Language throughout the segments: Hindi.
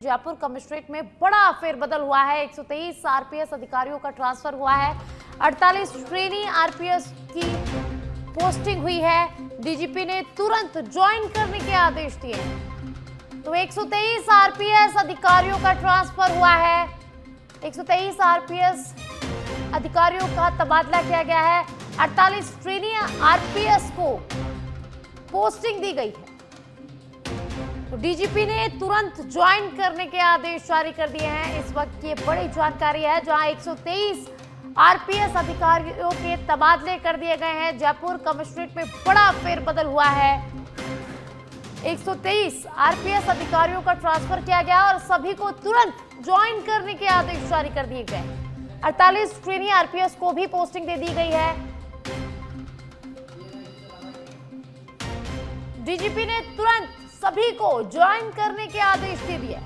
जयपुर कमिश्नरेट में बड़ा फेरबदल हुआ है। 123 आरपीएस अधिकारियों का ट्रांसफर हुआ है। 48 ट्रेनी आरपीएस की पोस्टिंग हुई है। डीजीपी ने तुरंत ज्वाइन करने के आदेश दिए हैं। तो 123 आरपीएस अधिकारियों का ट्रांसफर हुआ है। 123 आरपीएस अधिकारियों का तबादला किया गया है। 48 ट्रेनी आरपीएस को पोस्टिंग दी गई है। तो डीजीपी ने तुरंत ज्वाइन करने के आदेश जारी कर दिए हैं। इस वक्त ये बड़ी जानकारी है, जहां 123 आरपीएस अधिकारियों के तबादले कर दिए गए हैं। जयपुर कमिश्नरेट में बड़ा फेरबदल हुआ है। 123 आरपीएस अधिकारियों का ट्रांसफर किया गया और सभी को तुरंत ज्वाइन करने के आदेश जारी कर दिए गए। 48 ट्रेनी आरपीएस को भी पोस्टिंग दे दी गई है। डीजीपी ने तुरंत सभी को ज्वाइन करने के आदेश दे दिए।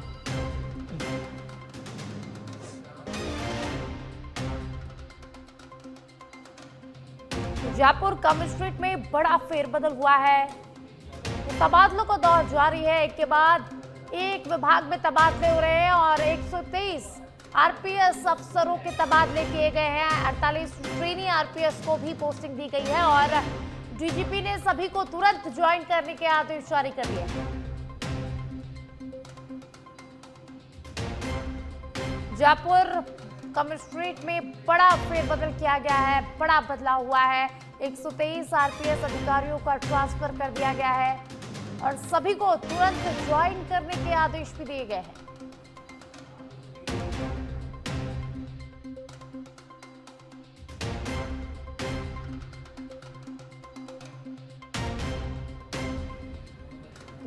जयपुर कमिश्नरेट में बड़ा फेरबदल हुआ है। तो तबादलों का दौर जारी है। एक के बाद एक विभाग में तबादले हो रहे हैं और 123 आरपीएस अफसरों के तबादले किए गए हैं। 48 ट्रेनी आरपीएस को भी पोस्टिंग दी गई है और डीजीपी ने सभी को तुरंत ज्वाइन करने के आदेश जारी कर दिए। जयपुर कमिश्नरेट में बड़ा फेरबदल किया गया है, बड़ा बदलाव हुआ है। 123 आरपीएस अधिकारियों का ट्रांसफर कर दिया गया है और सभी को तुरंत ज्वाइन करने के आदेश भी दिए गए हैं।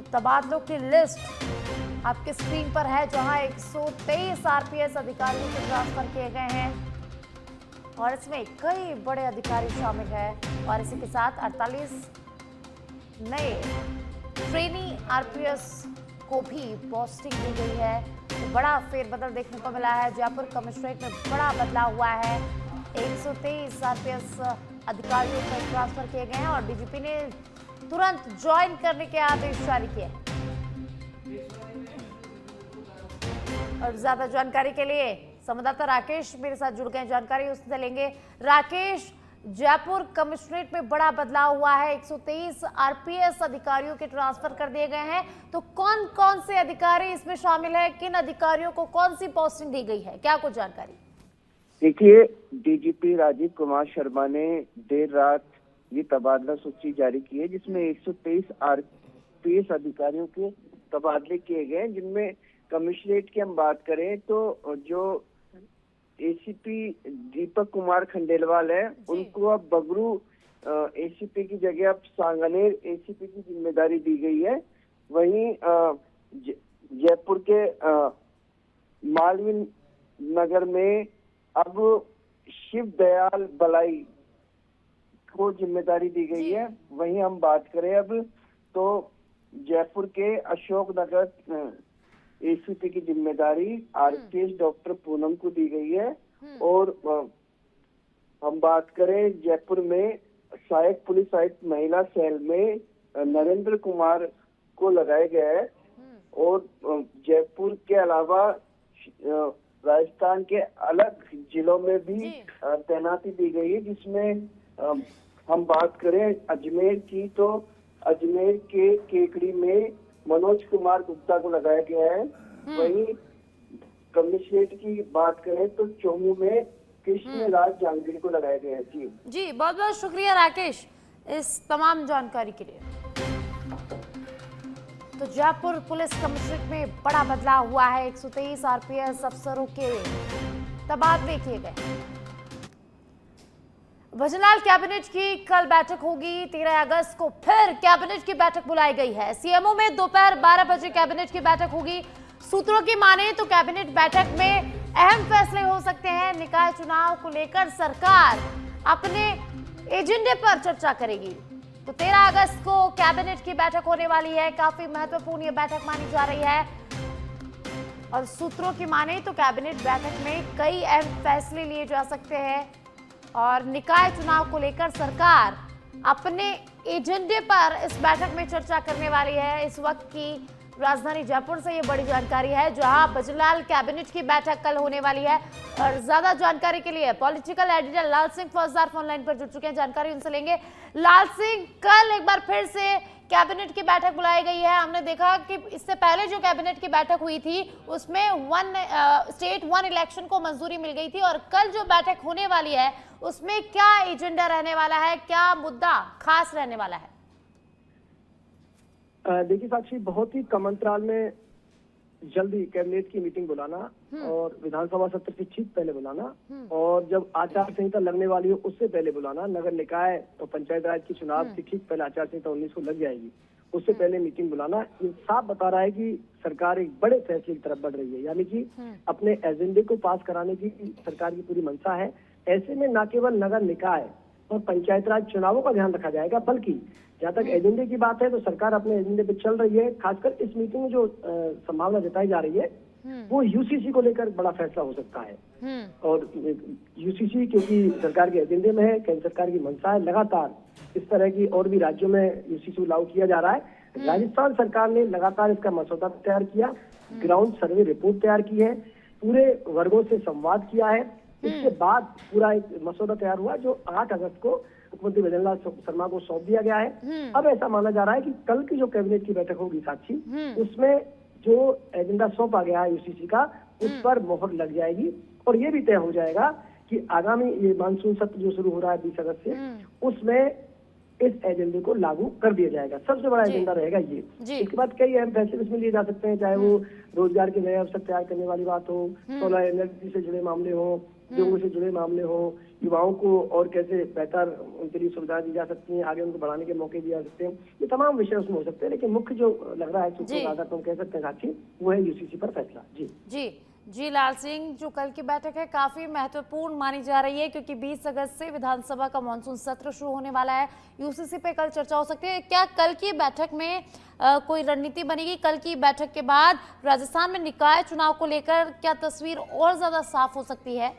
तबादलों की लिस्ट आपके स्क्रीन पर है, जहां 123 आरपीएस अधिकारियों के ट्रांसफर किए गए हैं और इसमें कई बड़े अधिकारी शामिल हैं और इसी के साथ 48 नए ट्रेनी आरपीएस को भी पोस्टिंग दी गई है। तो बड़ा फेरबदल देखने को मिला है। जयपुर कमिश्नरेट में बड़ा बदलाव हुआ है। 123 आरपीएस अधिकारियों का ट्रांसफर किए गए हैं और डीजीपी ने तुरंत ज्वाइन करने के आदेश जारी किए। और ज्यादा जानकारी के लिए संवाददाता राकेश मेरे साथ जुड़ गए, जानकारी उससे लेंगे। राकेश, जयपुर कमिश्नरेट में बड़ा बदलाव हुआ है। 123 आरपीएस अधिकारियों के ट्रांसफर कर दिए गए हैं। तो कौन कौन से अधिकारी इसमें शामिल है, किन अधिकारियों को कौन सी पोस्टिंग दी गई है, क्या कुछ जानकारी? देखिए, डीजीपी राजीव कुमार शर्मा ने देर रात ये तबादला सूची जारी की है, जिसमें 123 आरपीएस अधिकारियों के तबादले किए गए, जिनमें कमिश्नरेट की हम बात करें तो जो एसीपी दीपक कुमार खंडेलवाल है, उनको अब बगरू एसीपी की जगह अब सांगनेर एसीपी की जिम्मेदारी दी गई है। वहीं जयपुर के मालवीय नगर में अब शिव दयाल बलाई को जिम्मेदारी दी गई है। वहीं हम बात करें अब तो जयपुर के अशोक नगर एसीपी की जिम्मेदारी आरपीएस डॉक्टर पूनम को दी गई है। और हम बात करें जयपुर में सहायक पुलिस आयुक्त महिला सेल में नरेंद्र कुमार को लगाया गया है। और जयपुर के अलावा राजस्थान के अलग जिलों में भी तैनाती दी गई है, जिसमें हम बात करें अजमेर की तो अजमेर के केकड़ी में मनोज कुमार गुप्ता को लगाया गया है। वहीं कमिश्नरेट की बात करें तो चोमू में कृष्ण राज जहांगीर को लगाया गया है। जी बहुत बहुत शुक्रिया राकेश इस तमाम जानकारी के लिए। तो जयपुर पुलिस कमिश्नरेट में बड़ा बदलाव हुआ है। 123 आरपीएस अफसरों के तबादले किए गए। भजनलाल कैबिनेट की कल बैठक होगी। 13 अगस्त को फिर कैबिनेट की बैठक बुलाई गई है। सीएमओ में दोपहर 12 बजे कैबिनेट की बैठक होगी। सूत्रों की माने तो कैबिनेट बैठक में अहम फैसले हो सकते हैं। निकाय चुनाव को लेकर सरकार अपने एजेंडे पर चर्चा करेगी। तो 13 अगस्त को कैबिनेट की बैठक होने वाली है। काफी महत्वपूर्ण ये बैठक मानी जा रही है और सूत्रों की माने तो कैबिनेट बैठक में कई अहम फैसले लिए जा सकते हैं और निकाय चुनाव को लेकर सरकार अपने एजेंडे पर इस बैठक में चर्चा करने वाली है। इस वक्त की राजधानी जयपुर से ये बड़ी जानकारी है, जहां बजलाल कैबिनेट की बैठक कल होने वाली है। और ज्यादा जानकारी के लिए पॉलिटिकल एडिटर लाल सिंह फौजदार फोन लाइन पर जुड़ चुके हैं, जानकारी उनसे लेंगे। लाल सिंह, कल एक बार फिर से कैबिनेट की बैठक बुलाई गई है। हमने देखा कि इससे पहले जो कैबिनेट की बैठक हुई थी उसमें वन स्टेट वन इलेक्शन को मंजूरी मिल गई थी, और कल जो बैठक होने वाली है उसमें क्या एजेंडा रहने वाला है, क्या मुद्दा खास रहने वाला है? देखिए साक्षी, बहुत ही कम अंतराल में जल्दी कैबिनेट की मीटिंग बुलाना और विधानसभा सत्र से ठीक पहले बुलाना, और जब आचार संहिता लगने वाली हो उससे पहले बुलाना। नगर निकाय और पंचायत राज के चुनाव से ठीक पहले आचार संहिता 19 को लग जाएगी, उससे पहले मीटिंग बुलाना। ये साफ बता रहा है कि सरकार एक बड़े फैसले की तरफ बढ़ रही है, यानी कि अपने एजेंडे को पास कराने की सरकार की पूरी मंशा है। ऐसे में न केवल नगर निकाय और पंचायत राज चुनावों का ध्यान रखा जाएगा, बल्कि जहाँ तक एजेंडे की बात है तो सरकार अपने एजेंडे पे चल रही है। खासकर इस मीटिंग में जो संभावना जताई जा रही है वो यूसीसी को लेकर बड़ा फैसला हो सकता है। और यूसीसी क्योंकि सरकार के एजेंडे में है, केंद्र सरकार की मंशा है, लगातार इस तरह की और भी राज्यों में यूसीसी लागू किया जा रहा है। राजस्थान सरकार ने लगातार इसका मसौदा तैयार किया, ग्राउंड सर्वे रिपोर्ट तैयार की है, पूरे वर्गों से संवाद किया है। इसके बाद पूरा एक मसौदा तैयार हुआ जो 8 अगस्त को मुख्यमंत्री भजनलाल शर्मा को सौंप दिया गया है। अब ऐसा माना जा रहा है कि कल की जो कैबिनेट की बैठक होगी साक्षी, उसमें जो एजेंडा सौंपा गया है यूसीसी का, उस पर मोहर लग जाएगी और ये भी तय हो जाएगा कि आगामी ये मानसून सत्र जो शुरू हो रहा है 20 अगस्त से, उसमें इस एजेंडे को लागू कर दिया जाएगा। सबसे बड़ा एजेंडा रहेगा ये। इसके बाद कई अहम फैसले इसमें लिए जा सकते हैं, चाहे वो रोजगार के नए अवसर तैयार करने वाली बात हो, सोलर एनर्जी से जुड़े मामले हो, उद्योगों से जुड़े मामले हो, युवाओं को और कैसे बेहतर उनके लिए सुविधा दी जा सकती है, आगे उनको बढ़ाने के मौके दिए जा सकते हैं, ये तमाम विषय उसमें हो सकते हैं। लेकिन मुख्य जो लग रहा है तुम कह सकते हैं साक्षी, वो है यूसीसी पर फैसला। जी लाल सिंह, जो कल की बैठक है काफी महत्वपूर्ण मानी जा रही है, क्योंकि 20 अगस्त से विधानसभा का मानसून सत्र शुरू होने वाला है। यूसीसी पे कल चर्चा हो सकती है। क्या कल की बैठक में कोई रणनीति बनेगी? कल की बैठक के बाद राजस्थान में निकाय चुनाव को लेकर क्या तस्वीर और ज्यादा साफ हो सकती है?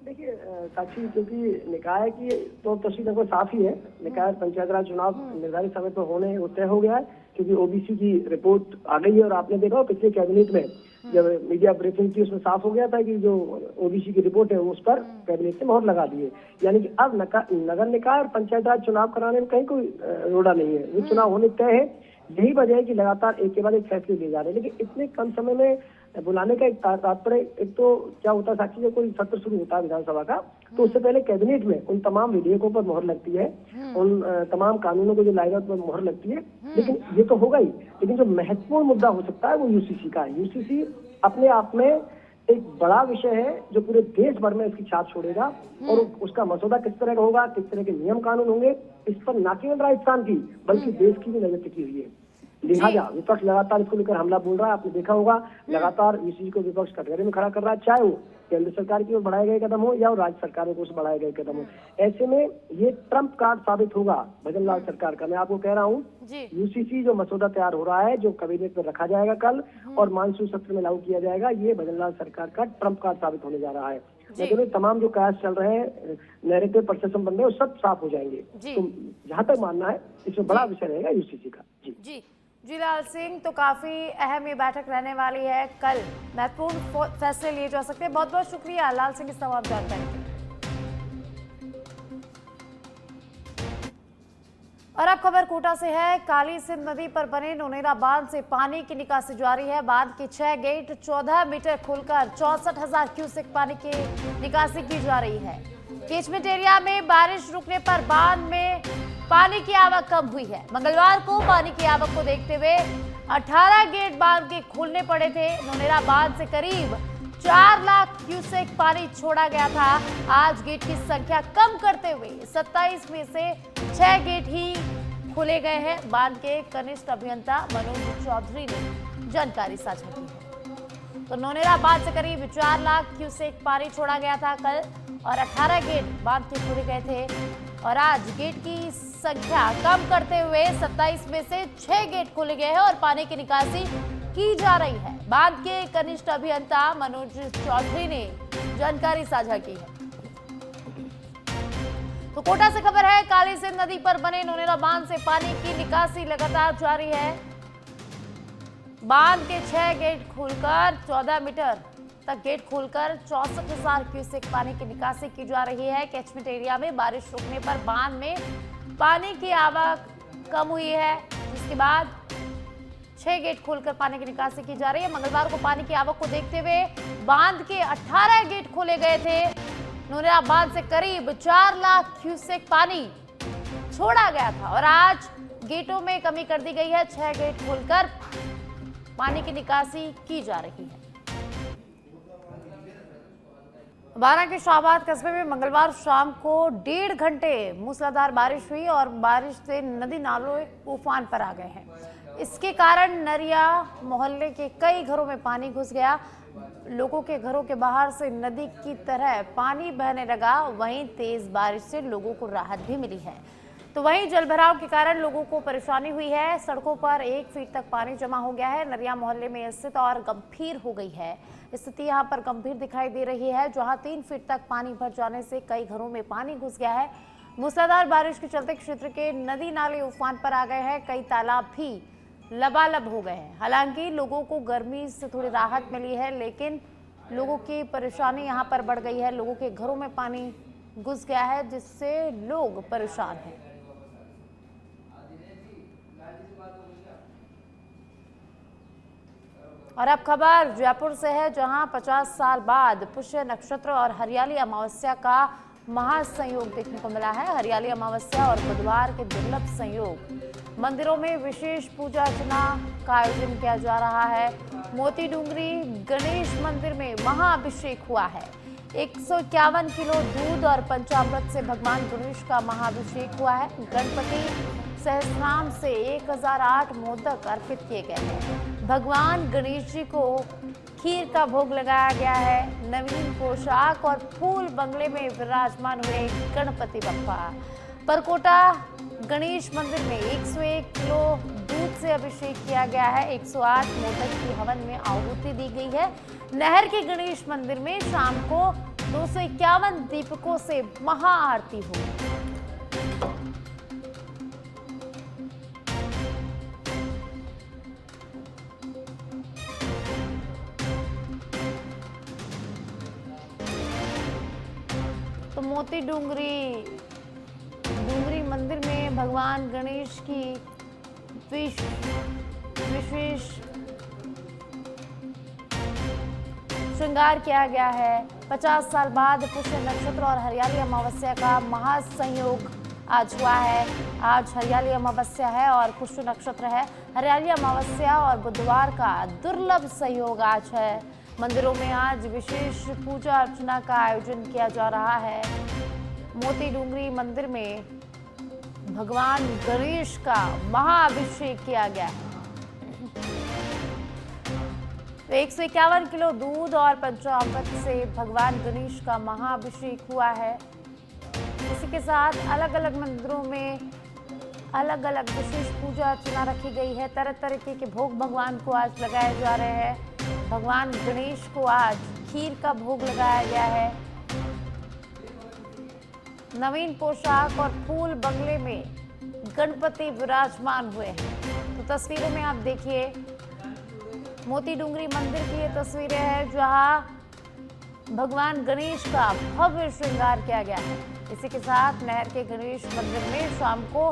देखिए साक्षी, क्योंकि निकाय की तो तस्वीर लगभग साफ ही है। निकाय पंचायत राज चुनाव निर्धारित समय पर होने तय हो गया है, क्योंकि ओबीसी की रिपोर्ट आ गई है। और आपने देखा पिछले कैबिनेट में जब मीडिया ब्रीफिंग की, उसमें साफ हो गया था कि जो ओबीसी की रिपोर्ट है उस पर कैबिनेट ने मोहर लगा दी है। यानी कि अब नगर निकाय और पंचायत राज चुनाव कराने में कहीं कोई रोड़ा नहीं है, वो चुनाव होने तय है। यही वजह है कि लगातार एक के बाद एक फैसले लिए जा रहे हैं। लेकिन इतने कम समय में बुलाने का एक तात्पर्य, एक तो क्या होता है साक्षी, जब कोई सत्र शुरू होता है विधानसभा का, तो उससे पहले कैबिनेट में उन तमाम विधेयकों पर मोहर लगती है, उन तमाम कानूनों को जो लाएगा उस पर मोहर लगती है। लेकिन ये तो होगा ही, लेकिन जो महत्वपूर्ण मुद्दा हो सकता है वो यूसीसी का है। यूसीसी अपने आप में एक बड़ा विषय है जो पूरे देश भर में इसकी छाप छोड़ेगा, और उसका मसौदा किस तरह का होगा, किस तरह के नियम कानून होंगे, इस पर न केवल राजस्थान की बल्कि देश की भी नजर टिकी हुई है। लिहाजा विपक्ष लगातार इसको लेकर हमला बोल रहा है। आपने देखा होगा लगातार यूसीसी को विपक्ष कटघरे में खड़ा कर रहा है, चाहे वो केंद्र सरकार की ओर बढ़ाए गए कदम हो या राज्य सरकारों को बढ़ाए गए कदम हो। ऐसे में ये ट्रम्प कार्ड साबित होगा भजनलाल सरकार का। मैं आपको कह रहा हूँ, यूसीसी जो मसौदा तैयार हो रहा है, जो कैबिनेट में रखा जाएगा कल और मानसून सत्र में लागू किया जाएगा, ये भजनलाल सरकार का ट्रम्प कार्ड साबित होने जा रहा है। लेकिन तमाम जो कयास चल रहे हैं, नैरेटिव परसेप्शन बन रहे हैं, वो सब साफ हो जाएंगे। तो जहाँ तक मानना है, इसमें बड़ा विषय रहेगा यूसीसी का। जी लाल सिंह, तो काफी अहम ये बैठक रहने वाली है। कल महत्वपूर्ण फैसले लिए जा सकते हैं। बहुत बहुत शुक्रिया लाल सिंह इस तमाम जानकारी के लिए। और अब खबर कोटा से है। काली सिंध नदी पर बने नोनेरा बांध से पानी की निकासी जारी है। बांध के 6 गेट 14 मीटर खोलकर 64,000 क्यूसेक पानी की निकासी की जा रही है। कैचमेंट एरिया में बारिश रुकने पर बांध में पानी की आवक कम हुई है। मंगलवार को पानी की आवक को देखते हुए 18 गेट बांध के खोलने पड़े थे। नोनेरा बांध से करीब 4 लाख क्यूसेक पानी छोड़ा गया था। आज गेट की संख्या कम करते हुए 27 में से 6 गेट ही खोले गए हैं। बांध के कनिष्ठ अभियंता मनोज चौधरी ने जानकारी साझा की है। तो नोनेरा बांध से करीब 4 लाख क्यूसेक पानी छोड़ा गया था कल, और 18 गेट बांध के खोले गए थे। और आज गेट की संख्या कम करते हुए 27 में से 6 गेट खोले गए हैं और पानी की निकासी की जा रही है। बांध के कनिष्ठ अभियंता मनोज चौधरी ने जानकारी साझा की है। तो कोटा से खबर है, काली सिंध नदी पर बने नोनेरा बांध से पानी की निकासी लगातार जारी है। बांध के 6 गेट खोलकर 14 मीटर तक गेट खोलकर 64,000 क्यूसेक पानी की निकासी की जा रही है। कैचमेंट एरिया में बारिश रुकने पर बांध में पानी की आवक कम हुई है, जिसके बाद 6 गेट खोलकर पानी की निकासी की जा रही है। मंगलवार को पानी की आवक को देखते हुए बांध के 18 गेट खोले गए थे। नूनिया बांध से करीब 4 लाख क्यूसेक पानी छोड़ा गया था और आज गेटों में कमी कर दी गई है। 6 गेट खोलकर पानी की निकासी की जा रही है। बारां के शाहबाद कस्बे में मंगलवार शाम को 1.5 घंटे मूसलाधार बारिश हुई और बारिश से नदी नालों उफान पर आ गए हैं। इसके कारण नरिया मोहल्ले के कई घरों में पानी घुस गया। लोगों के घरों के बाहर से नदी की तरह पानी बहने लगा। वहीं तेज बारिश से लोगों को राहत भी मिली है, तो वहीं जलभराव के कारण लोगों को परेशानी हुई है। सड़कों पर 1 फीट तक पानी जमा हो गया है। नरिया मोहल्ले में स्थिति और गंभीर हो गई है। स्थिति यहां पर गंभीर दिखाई दे रही है, जहां 3 फीट तक पानी भर जाने से कई घरों में पानी घुस गया है। मूसलाधार बारिश के चलते क्षेत्र के नदी नाले उफान पर आ गए हैं। कई तालाब भी लबालब हो गए हैं। हालांकि लोगों को गर्मी से थोड़ी राहत मिली है, लेकिन लोगों की परेशानी यहां पर बढ़ गई है। लोगों के घरों में पानी घुस गया है, जिससे लोग परेशान हैं। और अब खबर जयपुर से है, जहां 50 साल बाद पुष्य नक्षत्र और हरियाली अमावस्या का महासंयोग देखने को मिला है। हरियाली अमावस्या और बुधवार के दुर्लभ संयोग। मंदिरों में विशेष पूजा अर्चना का आयोजन किया जा रहा है। मोती डूंगरी गणेश मंदिर में महाअभिषेक हुआ है। 151 किलो दूध और पंचामृत से भगवान गणेश का महाअभिषेक हुआ है। गणपति सहस्रनाम से 1008 मोदक अर्पित किए गए हैं। भगवान गणेश जी को खीर का भोग लगाया गया है। नवीन पोशाक और फूल बंगले में विराजमान हुए गणपति बप्पा। परकोटा गणेश मंदिर में 101 किलो दूध से अभिषेक किया गया है। 108 मोदक की हवन में आहुति दी गई है। नहर के गणेश मंदिर में शाम को 251 दीपकों से महाआरती हुई। तो मोती डूंगरी मंदिर में भगवान गणेश की विशेष श्रृंगार किया गया है। 50 साल बाद पुष्य नक्षत्र और हरियाली अमावस्या का महासंयोग आज हुआ है। आज हरियाली अमावस्या है और पुष्य नक्षत्र है। हरियाली अमावस्या और बुधवार का दुर्लभ संयोग आज है। मंदिरों में आज विशेष पूजा अर्चना का आयोजन किया जा रहा है। मोती डूंगरी मंदिर में भगवान गणेश का महाअभिषेक किया गया है। 151 किलो दूध और पंचामृत से भगवान गणेश का महाअभिषेक हुआ है। इसी के साथ अलग अलग मंदिरों में अलग अलग विशेष पूजा अर्चना रखी गई है। तरह तरीके के भोग भगवान को आज लगाए जा रहे हैं। भगवान गणेश को आज खीर का भोग लगाया गया है। नवीन पोशाक और फूल बंगले में गणपति विराजमान हुए हैं। तो तस्वीरों में आप देखिए, मोती डूंगरी मंदिर की ये तस्वीरें हैं, जहां भगवान गणेश का भव्य श्रृंगार किया गया है। इसी के साथ नहर के गणेश मंदिर में शाम को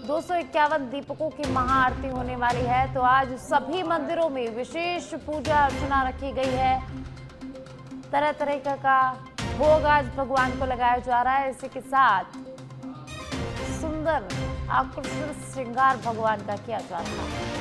251 दीपकों की महाआरती होने वाली है। तो आज सभी मंदिरों में विशेष पूजा अर्चना रखी गई है। तरह तरह का भोग आज भगवान को लगाया जा रहा है। इसी के साथ सुंदर आकर्षक श्रृंगार भगवान का किया जा रहा है।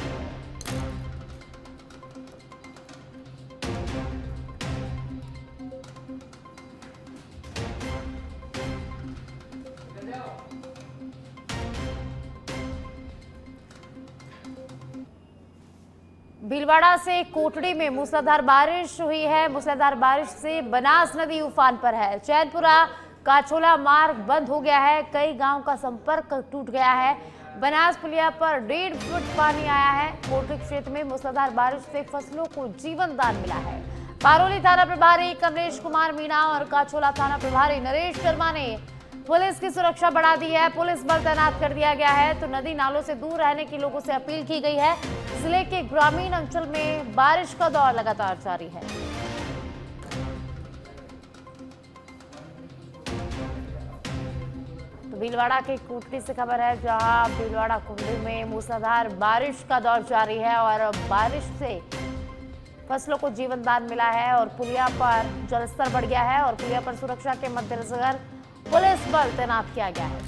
भीलवाड़ा से कोटड़ी में मूसलाधार बारिश हुई है। मूसलाधार बारिश से बनास नदी उफान पर है। चैनपुरा काछोला मार्ग बंद हो गया है। कई गांव का संपर्क टूट गया है। बनास पुलिया पर 1.5 फुट पानी आया है। कोटड़ी क्षेत्र में मूसलाधार बारिश से फसलों को जीवन दान मिला है। पारोली थाना प्रभारी कमलेश कुमार मीणा और काछोला थाना प्रभारी नरेश शर्मा ने पुलिस की सुरक्षा बढ़ा दी है, पुलिस बल तैनात कर दिया गया है। तो नदी नालों से दूर रहने की लोगों से अपील की गई है। जिले के ग्रामीण अंचल में बारिश का दौर लगातार जारी है। तो भीलवाड़ा के कुटकी से खबर है, जहां भीलवाड़ा कुंडी में मूसलाधार बारिश का दौर जारी है और बारिश से फसलों को जीवन दान मिला है और पुलिया पर जलस्तर बढ़ गया है और पुलिया पर सुरक्षा के मद्देनजर पुलिस बल तैनात किया गया है।